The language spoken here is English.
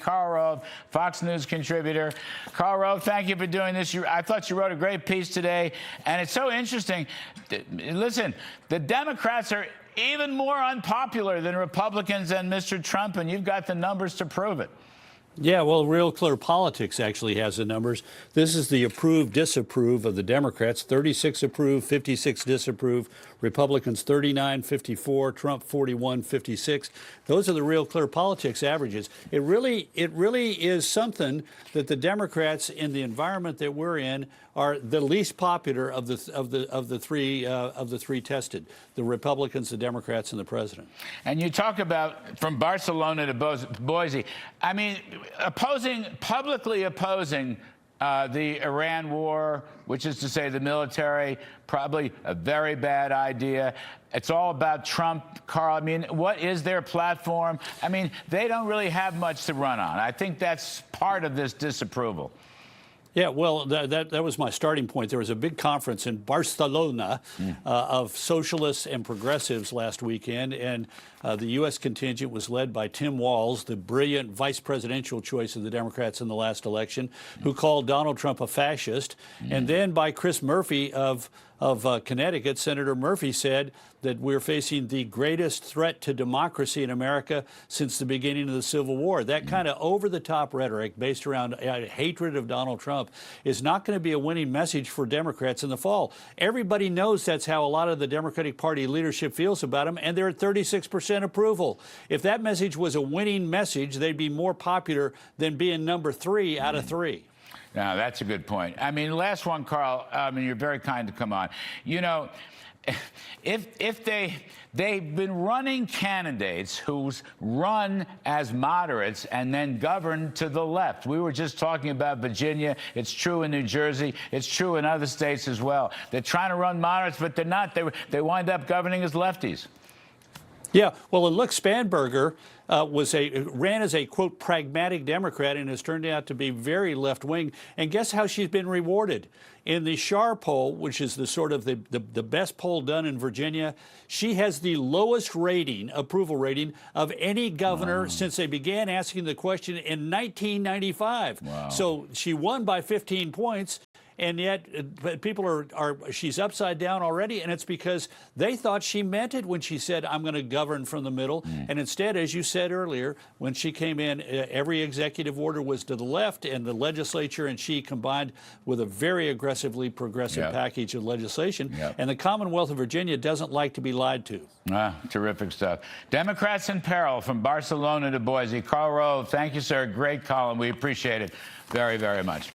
Karl Rove, Fox News contributor. Karl Rove, thank you for doing this. I thought you wrote a great piece today, and it's so interesting. Listen, the Democrats are even more unpopular than Republicans and Mr. Trump, and you've got the numbers to prove it. Yeah, well, Real Clear Politics actually has the numbers. This is the approve, disapprove of the Democrats. 36 approve, 56 disapprove. Republicans 39, 54. Trump 41, 56. Those are the Real Clear Politics averages. It really is something that the Democrats, in the environment that we're in, are the least popular of the three tested: the Republicans, the Democrats, and the president. And you talk about from Barcelona to Boise. I mean, publicly opposing the Iran war, which is to say the military, probably a very bad idea. It's all about Trump, Karl. I mean, what is their platform? I mean, they don't really have much to run on. I think that's part of this disapproval. Yeah, well, that was my starting point. There was a big conference in Barcelona of socialists and progressives last weekend, and the U.S. contingent was led by Tim Walz, the brilliant vice presidential choice of the Democrats in the last election, who called Donald Trump a fascist, and then by Chris Murphy of Connecticut. Senator Murphy said that we're facing the greatest threat to democracy in America since the beginning of the Civil War. That kind of over-the-top rhetoric based around hatred of Donald Trump is not going to be a winning message for Democrats in the fall. Everybody knows that's how a lot of the Democratic Party leadership feels about him, and they're at 36% approval. If that message was a winning message, they'd be more popular than being number 3 out of 3. Now, that's a good point. I mean, last one, Karl. I mean, you're very kind to come on. You know, if they've been running candidates who's run as moderates and then governed to the left. We were just talking about Virginia. It's true in New Jersey. It's true in other states as well. They're trying to run moderates, but they're not. They wind up governing as lefties. Yeah, well, and look, Spanberger ran as a, quote, pragmatic Democrat and has turned out to be very left-wing. And guess how she's been rewarded? In the Schar poll, which is the sort of the best poll done in Virginia, she has the lowest rating, approval rating, of any governor since they began asking the question in 1995. Wow. So she won by 15 points. And yet people she's upside down already, and it's because they thought she meant it when she said, I'm going to govern from the middle. And instead, as you said earlier, when she came in, every executive order was to the left, and the legislature and she combined with a very aggressively progressive package of legislation. And the Commonwealth of Virginia doesn't like to be lied to. Terrific stuff. Democrats in peril from Barcelona to Boise. Karl Rove, thank you, sir. Great column. We appreciate it very, very much.